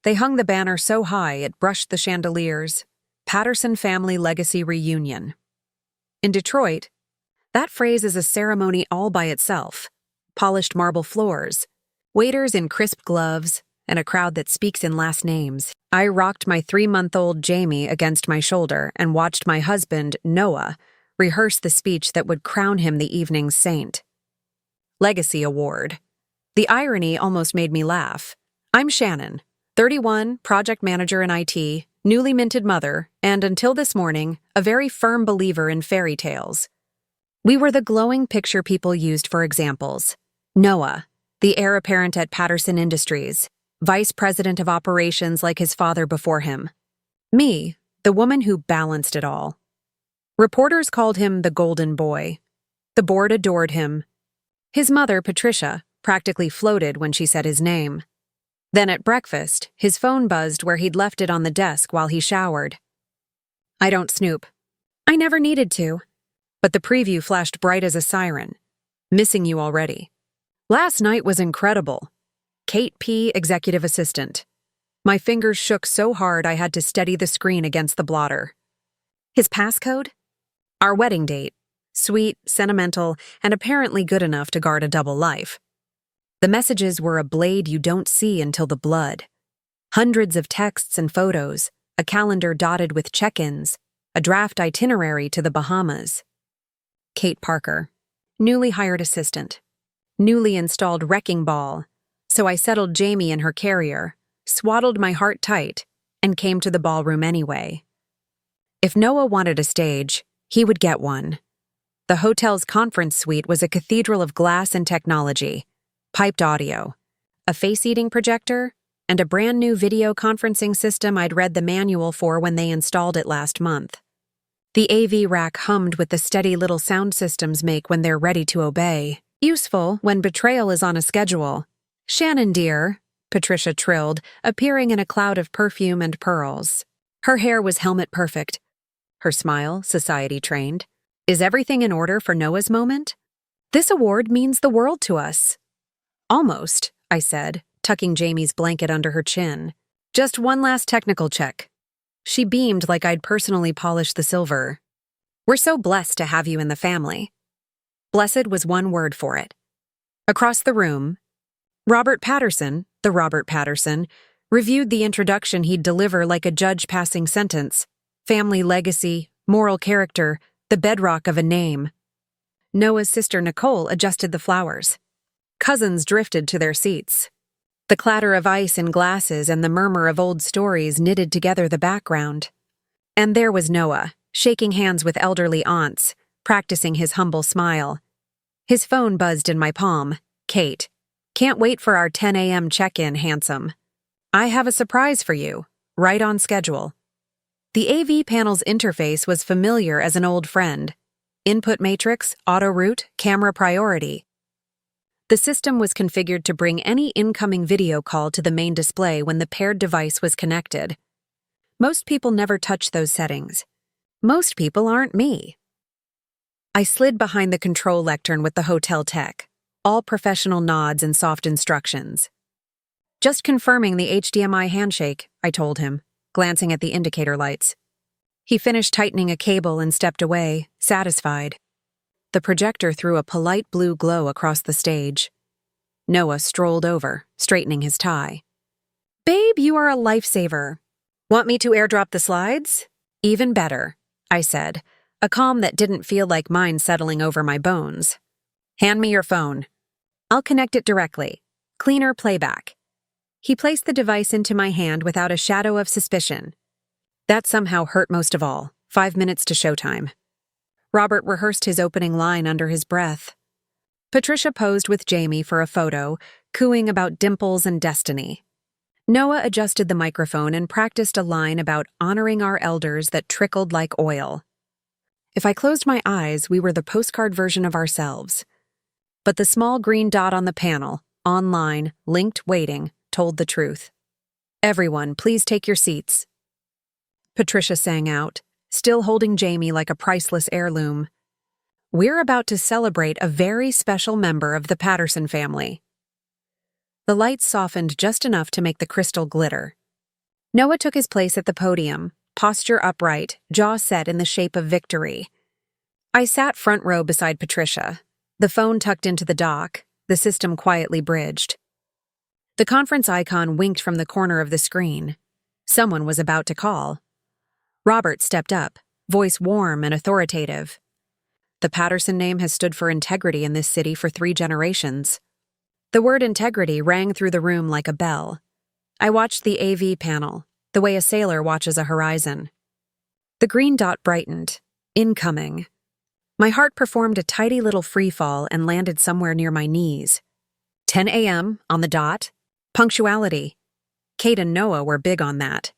They hung the banner so high it brushed the chandeliers. Patterson Family Legacy Reunion. In Detroit, that phrase is a ceremony all by itself. Polished marble floors, waiters in crisp gloves, and a crowd that speaks in last names. I rocked my 3-month-old Jamie against my shoulder and watched my husband, Noah, rehearse the speech that would crown him the evening's saint. Legacy Award. The irony almost made me laugh. I'm Shannon, 31, project manager in IT, newly minted mother, and until this morning, a very firm believer in fairy tales. We were the glowing picture people used for examples. Noah, the heir apparent at Patterson Industries, vice president of operations like his father before him. Me, the woman who balanced it all. Reporters called him the golden boy. The board adored him. His mother, Patricia, practically floated when she said his name. Then at breakfast, his phone buzzed where he'd left it on the desk while he showered. I don't snoop. I never needed to. But the preview flashed bright as a siren. Missing you already. Last night was incredible. Kate P., executive assistant. My fingers shook so hard I had to steady the screen against the blotter. His passcode? Our wedding date. Sweet, sentimental, and apparently good enough to guard a double life. The messages were a blade you don't see until the blood. Hundreds of texts and photos, a calendar dotted with check-ins, a draft itinerary to the Bahamas. Kate Parker, newly hired assistant, newly installed wrecking ball, so I settled Jamie in her carrier, swaddled my heart tight, and came to the ballroom anyway. If Noah wanted a stage, he would get one. The hotel's conference suite was a cathedral of glass and technology, piped audio, a face-eating projector, and a brand new video conferencing system I'd read the manual for when they installed it last month. The AV rack hummed with the steady little sound systems make when they're ready to obey. Useful when betrayal is on a schedule. Shannon, dear, Patricia trilled, appearing in a cloud of perfume and pearls. Her hair was helmet perfect. Her smile, society-trained. Is everything in order for Noah's moment? This award means the world to us. Almost, I said, tucking Jamie's blanket under her chin. Just one last technical check. She beamed like I'd personally polished the silver. We're so blessed to have you in the family. Blessed was one word for it. Across the room, Robert Patterson, the Robert Patterson, reviewed the introduction he'd deliver like a judge passing sentence. Family legacy, moral character, the bedrock of a name. Noah's sister Nicole adjusted the flowers. Cousins drifted to their seats. The clatter of ice in glasses and the murmur of old stories knitted together the background. And there was Noah, shaking hands with elderly aunts, practicing his humble smile. His phone buzzed in my palm. Kate, can't wait for our 10 a.m. check-in, handsome. I have a surprise for you, right on schedule. The AV panel's interface was familiar as an old friend. Input matrix, auto route, camera priority. The system was configured to bring any incoming video call to the main display when the paired device was connected. Most people never touch those settings. Most people aren't me. I slid behind the control lectern with the hotel tech, all professional nods and soft instructions. Just confirming the HDMI handshake, I told him, glancing at the indicator lights. He finished tightening a cable and stepped away, satisfied. The projector threw a polite blue glow across the stage. Noah strolled over, straightening his tie. Babe, you are a lifesaver. Want me to airdrop the slides? Even better, I said, a calm that didn't feel like mine settling over my bones. Hand me your phone. I'll connect it directly. Cleaner playback. He placed the device into my hand without a shadow of suspicion. That somehow hurt most of all. 5 minutes to showtime. Robert rehearsed his opening line under his breath. Patricia posed with Jamie for a photo, cooing about dimples and destiny. Noah adjusted the microphone and practiced a line about honoring our elders that trickled like oil. If I closed my eyes, we were the postcard version of ourselves. But the small green dot on the panel, online, linked waiting, told the truth. Everyone, please take your seats. Patricia sang out, still holding Jamie like a priceless heirloom. We're about to celebrate a very special member of the Patterson family. The lights softened just enough to make the crystal glitter. Noah took his place at the podium, posture upright, jaw set in the shape of victory. I sat front row beside Patricia, the phone tucked into the dock, the system quietly bridged. The conference icon winked from the corner of the screen. Someone was about to call. Robert stepped up, voice warm and authoritative. The Patterson name has stood for integrity in this city for 3 generations. The word integrity rang through the room like a bell. I watched the AV panel, the way a sailor watches a horizon. The green dot brightened. Incoming. My heart performed a tidy little freefall and landed somewhere near my knees. 10 a.m. on the dot. Punctuality. Kate and Noah were big on that.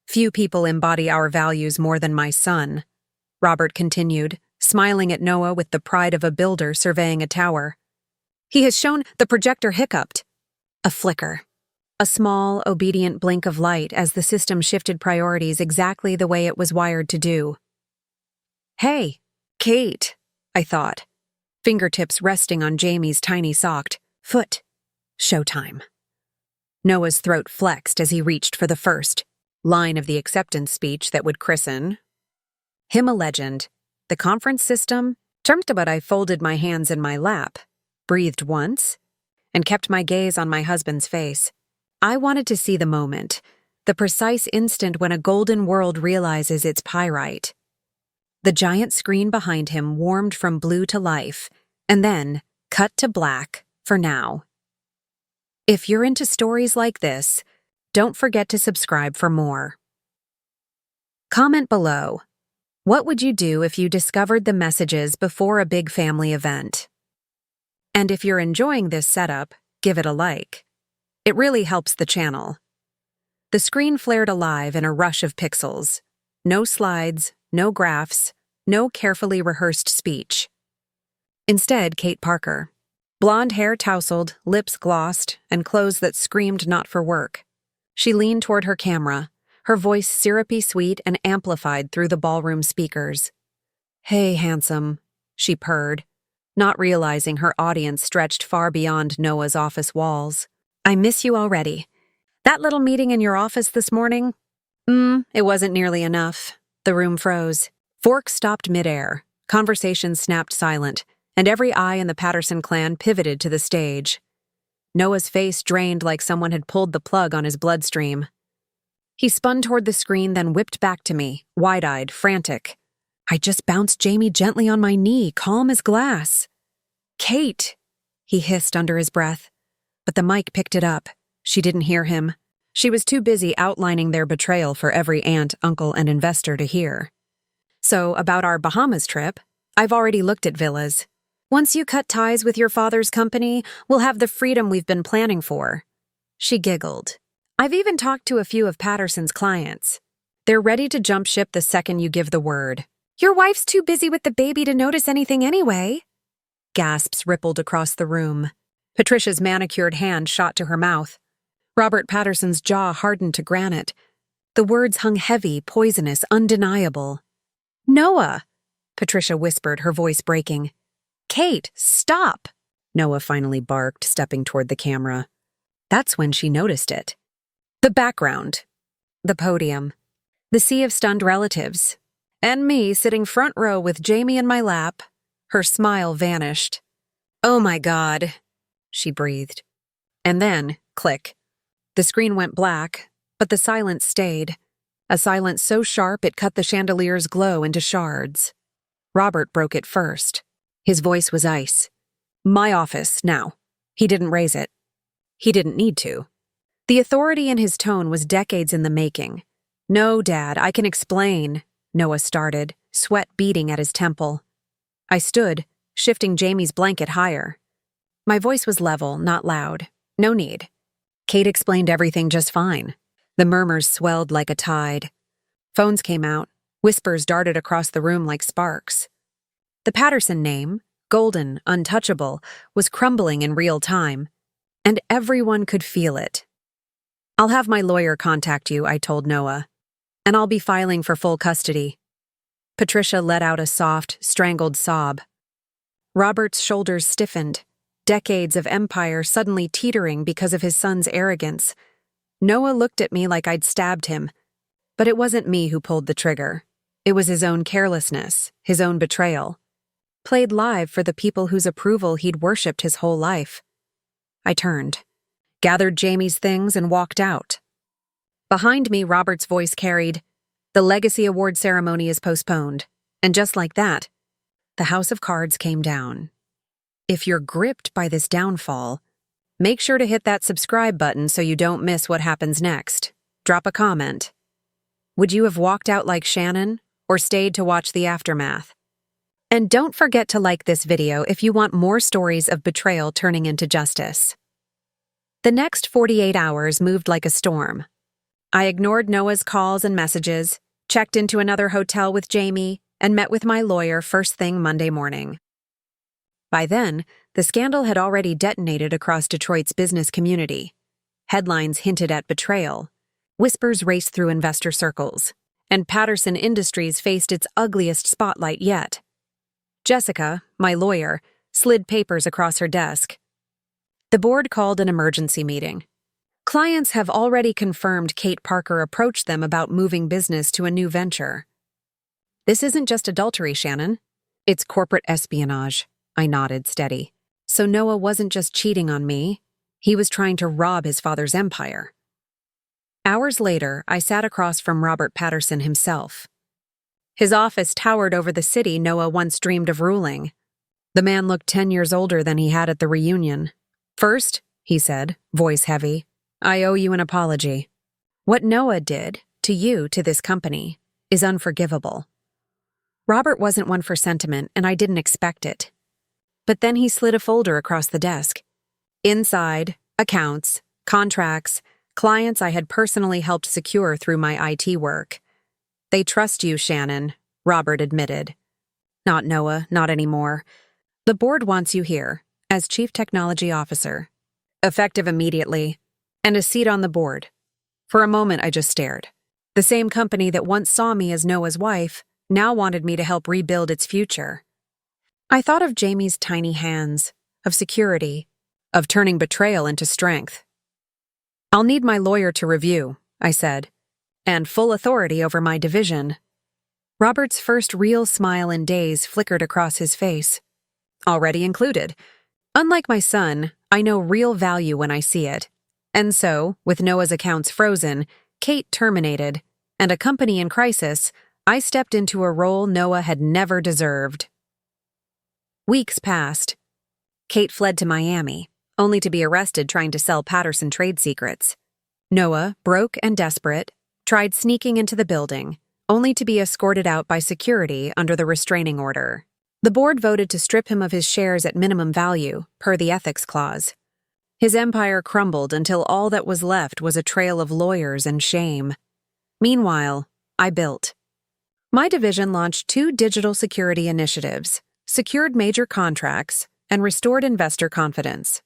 Few people embody our values more than my son, Robert continued, smiling at Noah with the pride of a builder surveying a tower. He has shown the projector hiccuped. A flicker. A small, obedient blink of light as the system shifted priorities exactly the way it was wired to do. Hey, Kate, I thought, fingertips resting on Jamie's tiny socked foot. Showtime. Noah's throat flexed as he reached for the first line of the acceptance speech that would christen him a legend. The conference system, but I folded my hands in my lap, breathed once, and kept my gaze on my husband's face. I wanted to see the moment, the precise instant when a golden world realizes its pyrite. The giant screen behind him warmed from blue to life, and then cut to black for now. If you're into stories like this, don't forget to subscribe for more. Comment below. What would you do if you discovered the messages before a big family event? And if you're enjoying this setup, give it a like. It really helps the channel. The screen flared alive in a rush of pixels. No slides, no graphs, no carefully rehearsed speech. Instead, Kate Parker. Blonde hair tousled, lips glossed, and clothes that screamed not for work. She leaned toward her camera, her voice syrupy sweet and amplified through the ballroom speakers. "Hey, handsome," she purred, not realizing her audience stretched far beyond Noah's office walls. "I miss you already. That little meeting in your office this morning? It wasn't nearly enough." The room froze. Forks stopped midair, conversation snapped silent, and every eye in the Patterson clan pivoted to the stage. Noah's face drained like someone had pulled the plug on his bloodstream. He spun toward the screen, then whipped back to me, wide-eyed, frantic. I just bounced Jamie gently on my knee, calm as glass. "Kate," he hissed under his breath. But the mic picked it up. She didn't hear him. She was too busy outlining their betrayal for every aunt, uncle, and investor to hear. "So, about our Bahamas trip, I've already looked at villas. Once you cut ties with your father's company, we'll have the freedom we've been planning for." She giggled. "I've even talked to a few of Patterson's clients. They're ready to jump ship the second you give the word." "Your wife's too busy with the baby to notice anything anyway." Gasps rippled across the room. Patricia's manicured hand shot to her mouth. Robert Patterson's jaw hardened to granite. The words hung heavy, poisonous, undeniable. "Noah," Patricia whispered, her voice breaking. "Kate, stop," Noah finally barked, stepping toward the camera. That's when she noticed it. The background. The podium. The sea of stunned relatives. And me sitting front row with Jamie in my lap. Her smile vanished. "Oh my God," she breathed. And then, click. The screen went black, but the silence stayed. A silence so sharp it cut the chandelier's glow into shards. Robert broke it first. His voice was ice. "My office, now." He didn't raise it. He didn't need to. The authority in his tone was decades in the making. "No, Dad, I can explain," Noah started, sweat beating at his temple. I stood, shifting Jamie's blanket higher. My voice was level, not loud. No need. Kate explained everything just fine. The murmurs swelled like a tide. Phones came out. Whispers darted across the room like sparks. The Patterson name, golden, untouchable, was crumbling in real time, and everyone could feel it. "I'll have my lawyer contact you," I told Noah, "and I'll be filing for full custody." Patricia let out a soft, strangled sob. Robert's shoulders stiffened, decades of empire suddenly teetering because of his son's arrogance. Noah looked at me like I'd stabbed him. But it wasn't me who pulled the trigger. It was his own carelessness, his own betrayal. Played live for the people whose approval he'd worshipped his whole life. I turned, gathered Jamie's things, and walked out. Behind me, Robert's voice carried, "The Legacy Award ceremony is postponed." And just like that, the house of cards came down. If you're gripped by this downfall, make sure to hit that subscribe button so you don't miss what happens next. Drop a comment. Would you have walked out like Shannon, or stayed to watch the aftermath? And don't forget to like this video if you want more stories of betrayal turning into justice. The next 48 hours moved like a storm. I ignored Noah's calls and messages, checked into another hotel with Jamie, and met with my lawyer first thing Monday morning. By then, the scandal had already detonated across Detroit's business community. Headlines hinted at betrayal. Whispers raced through investor circles, and Patterson Industries faced its ugliest spotlight yet. Jessica, my lawyer, slid papers across her desk. The board called an emergency meeting. Clients have already confirmed Kate Parker approached them about moving business to a new venture. This isn't just adultery, Shannon. It's corporate espionage. I nodded, steady. So Noah wasn't just cheating on me. He was trying to rob his father's empire. Hours later, I sat across from Robert Patterson himself. His office towered over the city Noah once dreamed of ruling. The man looked 10 years older than he had at the reunion. "First," he said, voice heavy, "I owe you an apology. What Noah did, to you, to this company, is unforgivable." Robert wasn't one for sentiment, and I didn't expect it. But then he slid a folder across the desk. Inside, accounts, contracts, clients I had personally helped secure through my IT work. "They trust you, Shannon," Robert admitted. "Not Noah, not anymore. The board wants you here, as Chief Technology Officer. Effective immediately, and a seat on the board." For a moment, I just stared. The same company that once saw me as Noah's wife now wanted me to help rebuild its future. I thought of Jamie's tiny hands, of security, of turning betrayal into strength. "I'll need my lawyer to review," I said, "and full authority over my division." Robert's first real smile in days flickered across his face. "Already included. Unlike my son, I know real value when I see it. And so, with Noah's accounts frozen, Kate terminated, and a company in crisis, I stepped into a role Noah had never deserved." Weeks passed. Kate fled to Miami, only to be arrested trying to sell Patterson trade secrets. Noah, broke and desperate, tried sneaking into the building, only to be escorted out by security under the restraining order. The board voted to strip him of his shares at minimum value, per the ethics clause. His empire crumbled until all that was left was a trail of lawyers and shame. Meanwhile, I built. My division launched 2 digital security initiatives, secured major contracts, and restored investor confidence.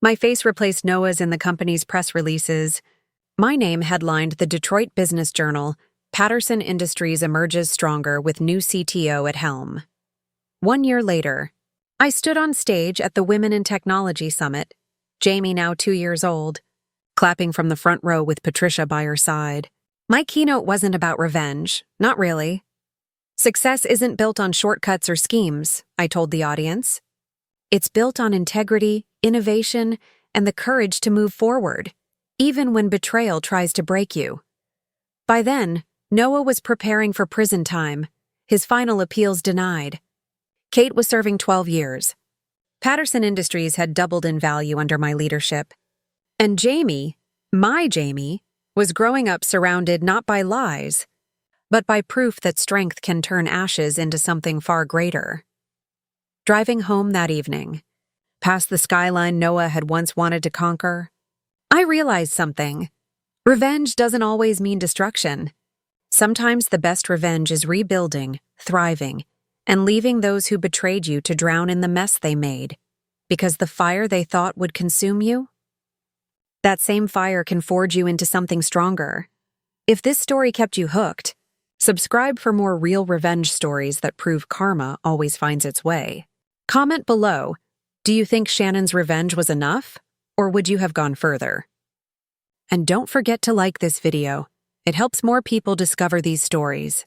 My face replaced Noah's in the company's press releases. My name headlined the Detroit Business Journal, "Patterson Industries emerges stronger with new CTO at helm." 1 year later, I stood on stage at the Women in Technology Summit, Jamie now 2 years old, clapping from the front row with Patricia by her side. My keynote wasn't about revenge, not really. "Success isn't built on shortcuts or schemes," I told the audience. "It's built on integrity, innovation, and the courage to move forward, even when betrayal tries to break you." By then, Noah was preparing for prison time, his final appeals denied. Kate was serving 12 years. Patterson Industries had doubled in value under my leadership. And Jamie, my Jamie, was growing up surrounded not by lies, but by proof that strength can turn ashes into something far greater. Driving home that evening, past the skyline Noah had once wanted to conquer, I realized something. Revenge doesn't always mean destruction. Sometimes the best revenge is rebuilding, thriving, and leaving those who betrayed you to drown in the mess they made, because the fire they thought would consume you, that same fire can forge you into something stronger. If this story kept you hooked, subscribe for more real revenge stories that prove karma always finds its way. Comment below, do you think Shannon's revenge was enough, or would you have gone further? And don't forget to like this video. It helps more people discover these stories.